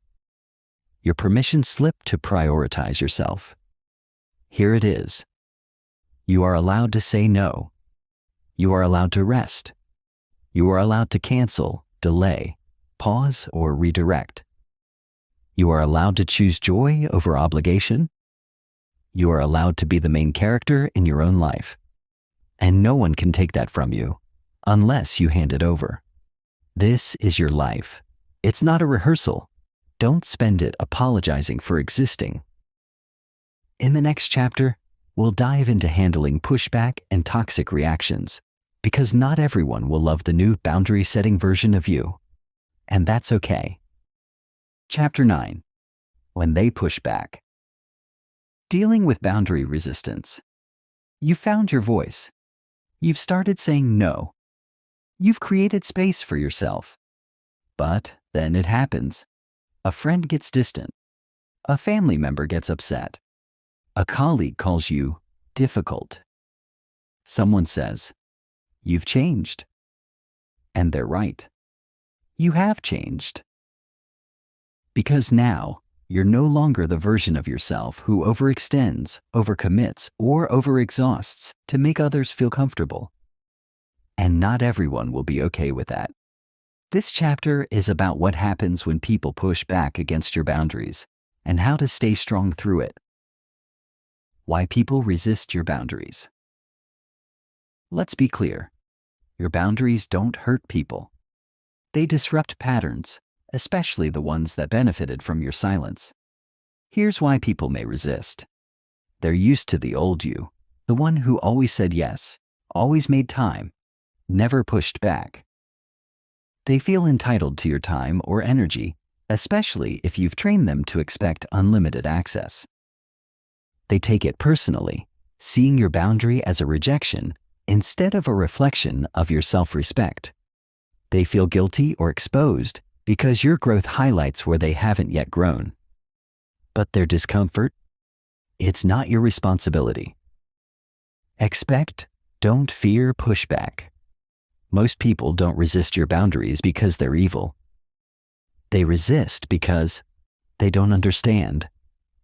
Your permission slip to prioritize yourself. Here it is. You are allowed to say no. You are allowed to rest. You are allowed to cancel, delay, pause, or redirect. You are allowed to choose joy over obligation. You are allowed to be the main character in your own life. And no one can take that from you unless you hand it over. This is your life. It's not a rehearsal. Don't spend it apologizing for existing. In the next chapter, we'll dive into handling pushback and toxic reactions, because not everyone will love the new boundary-setting version of you. And that's okay. Chapter 9. When they push back. Dealing with boundary resistance. You found your voice. You've started saying no. You've created space for yourself. But then it happens. A friend gets distant. A family member gets upset. A colleague calls you difficult. Someone says, "You've changed." And they're right. You have changed. Because now, you're no longer the version of yourself who overextends, overcommits, or overexhausts to make others feel comfortable. And not everyone will be okay with that. This chapter is about what happens when people push back against your boundaries and how to stay strong through it. Why people resist your boundaries. Let's be clear. Your boundaries don't hurt people. They disrupt patterns, especially the ones that benefited from your silence. Here's why people may resist. They're used to the old you, the one who always said yes, always made time, never pushed back. They feel entitled to your time or energy, especially if you've trained them to expect unlimited access. They take it personally, seeing your boundary as a rejection instead of a reflection of your self-respect. They feel guilty or exposed because your growth highlights where they haven't yet grown. But their discomfort? It's not your responsibility. Expect, don't fear pushback. Most people don't resist your boundaries because they're evil. They resist because they don't understand.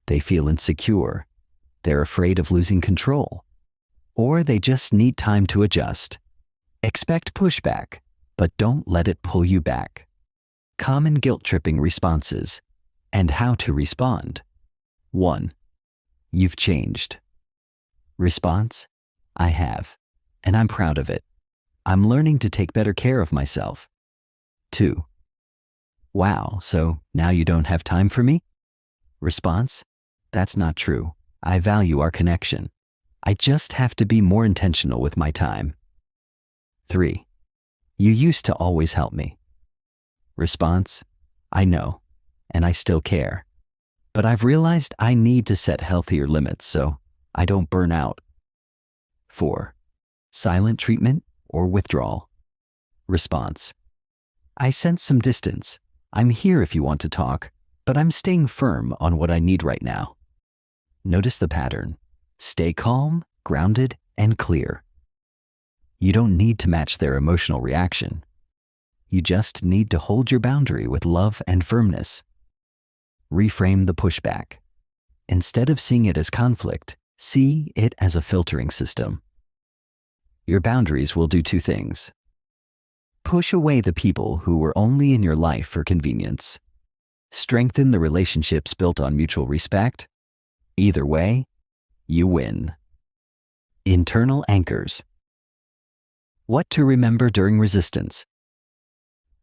They feel insecure. They're afraid of losing control. Or they just need time to adjust. Expect pushback, but don't let it pull you back. Common guilt-tripping responses and how to respond. 1. You've changed. Response: I have, and I'm proud of it. I'm learning to take better care of myself. 2. Wow, so now you don't have time for me? Response: That's not true. I value our connection. I just have to be more intentional with my time. 3. You used to always help me. Response: I know, and I still care. But I've realized I need to set healthier limits so I don't burn out. 4. Silent treatment or withdrawal. Response: I sense some distance. I'm here if you want to talk, but I'm staying firm on what I need right now. Notice the pattern. Stay calm, grounded, and clear. You don't need to match their emotional reaction. You just need to hold your boundary with love and firmness. Reframe the pushback. Instead of seeing it as conflict, see it as a filtering system. Your boundaries will do 2 things. Push away the people who were only in your life for convenience. Strengthen the relationships built on mutual respect. Either way, you win. Internal anchors. What to remember during resistance.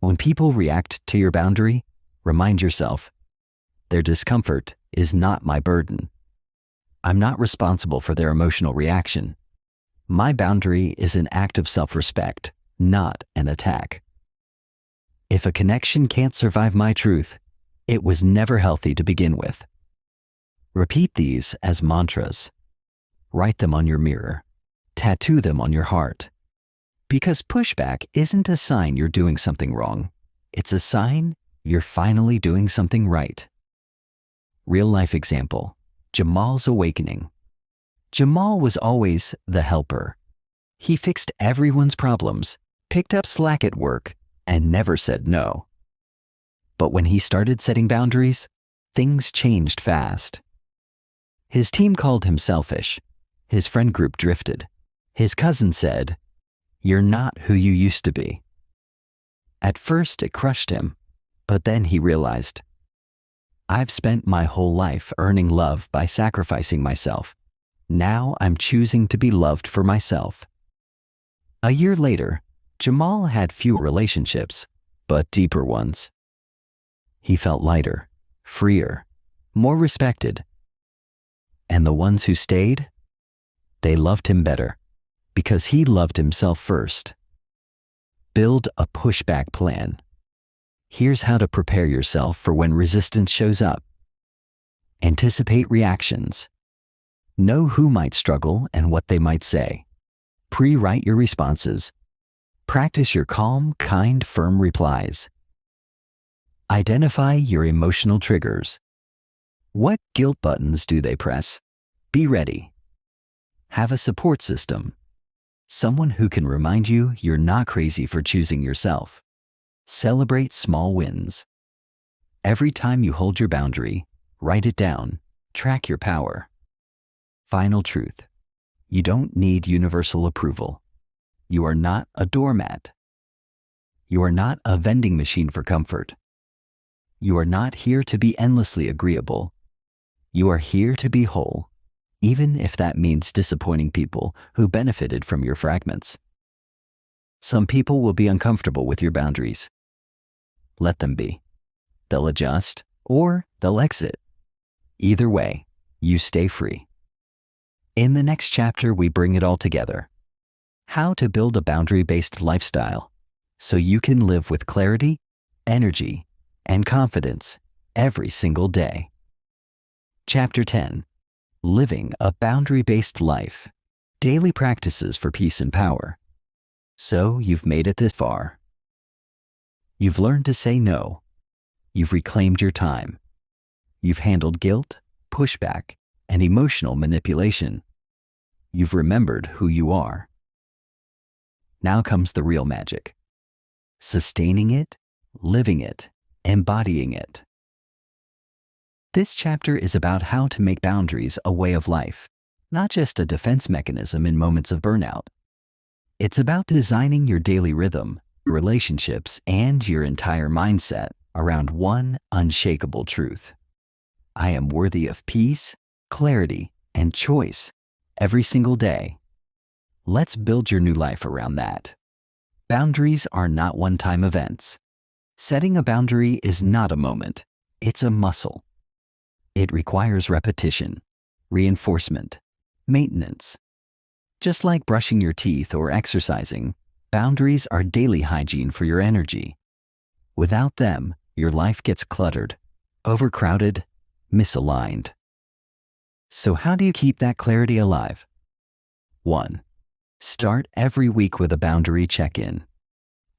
When people react to your boundary, remind yourself, their discomfort is not my burden. I'm not responsible for their emotional reaction. My boundary is an act of self-respect, not an attack. If a connection can't survive my truth, it was never healthy to begin with. Repeat these as mantras. Write them on your mirror. Tattoo them on your heart. Because pushback isn't a sign you're doing something wrong. It's a sign you're finally doing something right. Real-life example: Jamal's awakening. Jamal was always the helper. He fixed everyone's problems, picked up slack at work, and never said no. But when he started setting boundaries, things changed fast. His team called him selfish. His friend group drifted. His cousin said, "You're not who you used to be." At first, it crushed him, but then he realized, I've spent my whole life earning love by sacrificing myself. Now I'm choosing to be loved for myself. A year later, Jamal had few relationships, but deeper ones. He felt lighter, freer, more respected. And the ones who stayed, they loved him better because he loved himself first. Build a pushback plan. Here's how to prepare yourself for when resistance shows up. Anticipate reactions. Know who might struggle and what they might say. Pre-write your responses. Practice your calm, kind, firm replies. Identify your emotional triggers. What guilt buttons do they press? Be ready. Have a support system. Someone who can remind you you're not crazy for choosing yourself. Celebrate small wins. Every time you hold your boundary, write it down. Track your power. Final truth. You don't need universal approval. You are not a doormat. You are not a vending machine for comfort. You are not here to be endlessly agreeable. You are here to be whole, even if that means disappointing people who benefited from your fragments. Some people will be uncomfortable with your boundaries. Let them be. They'll adjust or they'll exit. Either way, you stay free. In the next chapter, we bring it all together. How to build a boundary-based lifestyle so you can live with clarity, energy, and confidence every single day. Chapter 10. Living a boundary-based life. Daily practices for peace and power. So you've made it this far. You've learned to say no. You've reclaimed your time. You've handled guilt, pushback, and emotional manipulation. You've remembered who you are. Now comes the real magic. Sustaining it, living it, embodying it. This chapter is about how to make boundaries a way of life, not just a defense mechanism in moments of burnout. It's about designing your daily rhythm, relationships, and your entire mindset around one unshakable truth. I am worthy of peace, clarity, and choice every single day. Let's build your new life around that. Boundaries are not one-time events. Setting a boundary is not a moment. It's a muscle. It requires repetition, reinforcement, maintenance. Just like brushing your teeth or exercising, boundaries are daily hygiene for your energy. Without them, your life gets cluttered, overcrowded, misaligned. So how do you keep that clarity alive? 1. Start every week with a boundary check-in.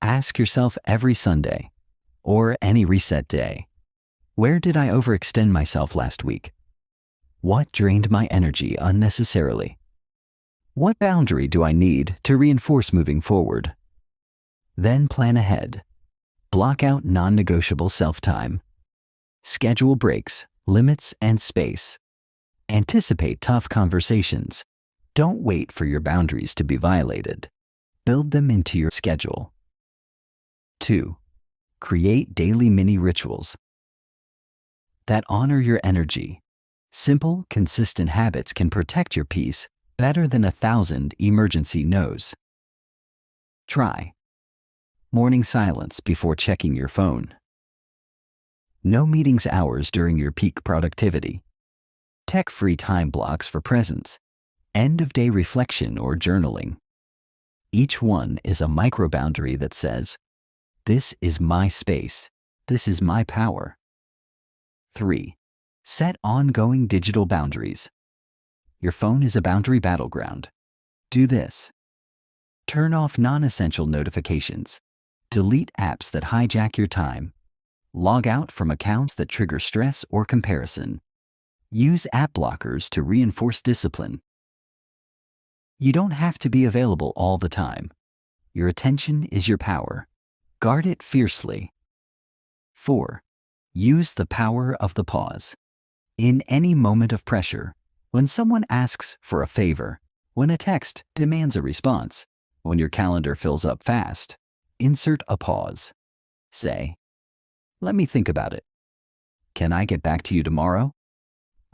Ask yourself every Sunday, or any reset day, where did I overextend myself last week? What drained my energy unnecessarily? What boundary do I need to reinforce moving forward? Then plan ahead. Block out non-negotiable self-time. Schedule breaks, limits, and space. Anticipate tough conversations. Don't wait for your boundaries to be violated. Build them into your schedule. 2. Create daily mini rituals that honor your energy. Simple, consistent habits can protect your peace better than 1,000 emergency no's. Try morning silence before checking your phone. No meetings hours during your peak productivity. Tech-free time blocks for presence. End-of-day reflection or journaling. Each one is a micro-boundary that says, this is my space. This is my power. 3. Set ongoing digital boundaries. Your phone is a boundary battleground. Do this. Turn off non-essential notifications. Delete apps that hijack your time. Log out from accounts that trigger stress or comparison. Use app blockers to reinforce discipline. You don't have to be available all the time. Your attention is your power. Guard it fiercely. 4. Use the power of the pause. In any moment of pressure, when someone asks for a favor, when a text demands a response, when your calendar fills up fast, insert a pause. Say, let me think about it. Can I get back to you tomorrow?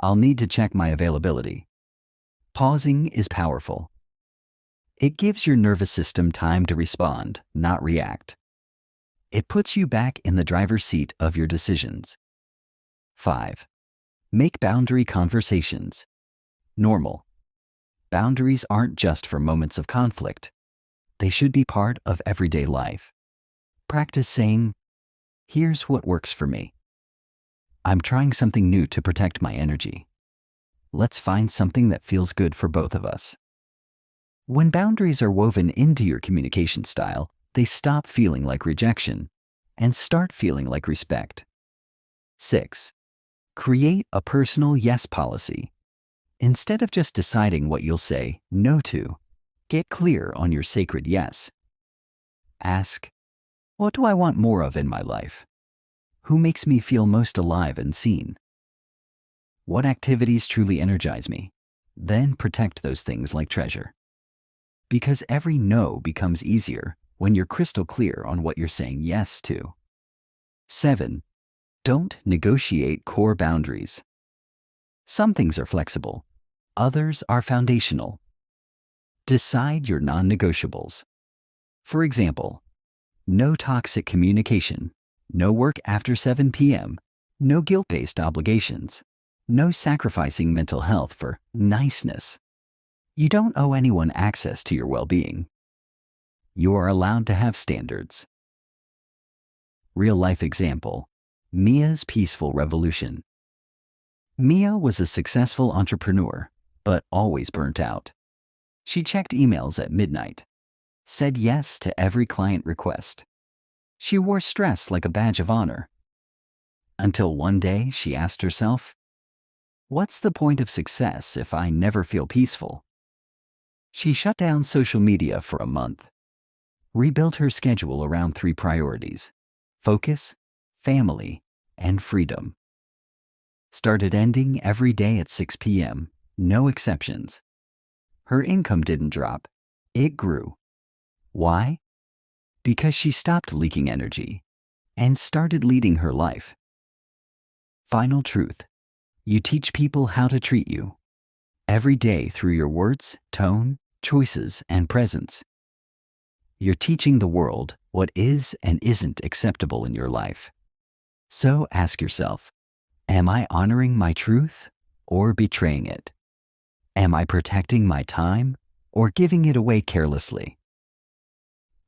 I'll need to check my availability. Pausing is powerful. It gives your nervous system time to respond, not react. It puts you back in the driver's seat of your decisions. 5. Make boundary conversations normal. Boundaries aren't just for moments of conflict. They should be part of everyday life. Practice saying, here's what works for me. I'm trying something new to protect my energy. Let's find something that feels good for both of us. When boundaries are woven into your communication style, they stop feeling like rejection and start feeling like respect. 6. Create a personal yes policy. Instead of just deciding what you'll say no to, get clear on your sacred yes. Ask, what do I want more of in my life? Who makes me feel most alive and seen? What activities truly energize me? Then protect those things like treasure. Because every no becomes easier when you're crystal clear on what you're saying yes to. 7. Don't negotiate core boundaries. Some things are flexible. Others are foundational. Decide your non-negotiables. For example, no toxic communication, no work after 7 p.m., no guilt-based obligations, no sacrificing mental health for niceness. You don't owe anyone access to your well-being. You are allowed to have standards. Real-life example, Mia's peaceful revolution. Mia was a successful entrepreneur, but always burnt out. She checked emails at midnight, said yes to every client request. She wore stress like a badge of honor. Until one day she asked herself, what's the point of success if I never feel peaceful? She shut down social media for a month, rebuilt her schedule around 3 priorities: focus, family, and freedom. Started ending every day at 6 p.m., no exceptions. Her income didn't drop, it grew. Why? Because she stopped leaking energy and started leading her life. Final truth, you teach people how to treat you every day through your words, tone, choices, and presence. You're teaching the world what is and isn't acceptable in your life. So ask yourself, Am I honoring my truth or betraying it? Am I protecting my time or giving it away carelessly?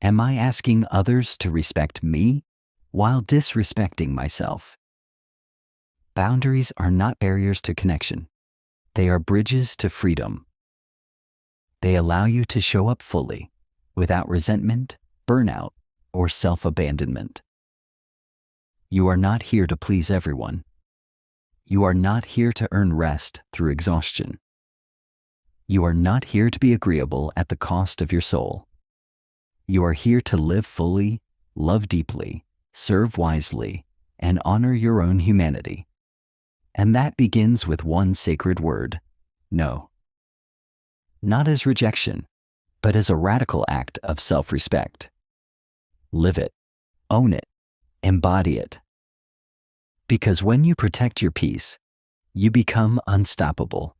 Am I asking others to respect me while disrespecting myself? Boundaries are not barriers to connection. They are bridges to freedom. They allow you to show up fully without resentment, burnout, or self-abandonment. You are not here to please everyone. You are not here to earn rest through exhaustion. You are not here to be agreeable at the cost of your soul. You are here to live fully, love deeply, serve wisely, and honor your own humanity. And that begins with one sacred word: no. Not as rejection, but as a radical act of self-respect. Live it, own it, embody it. Because when you protect your peace, you become unstoppable.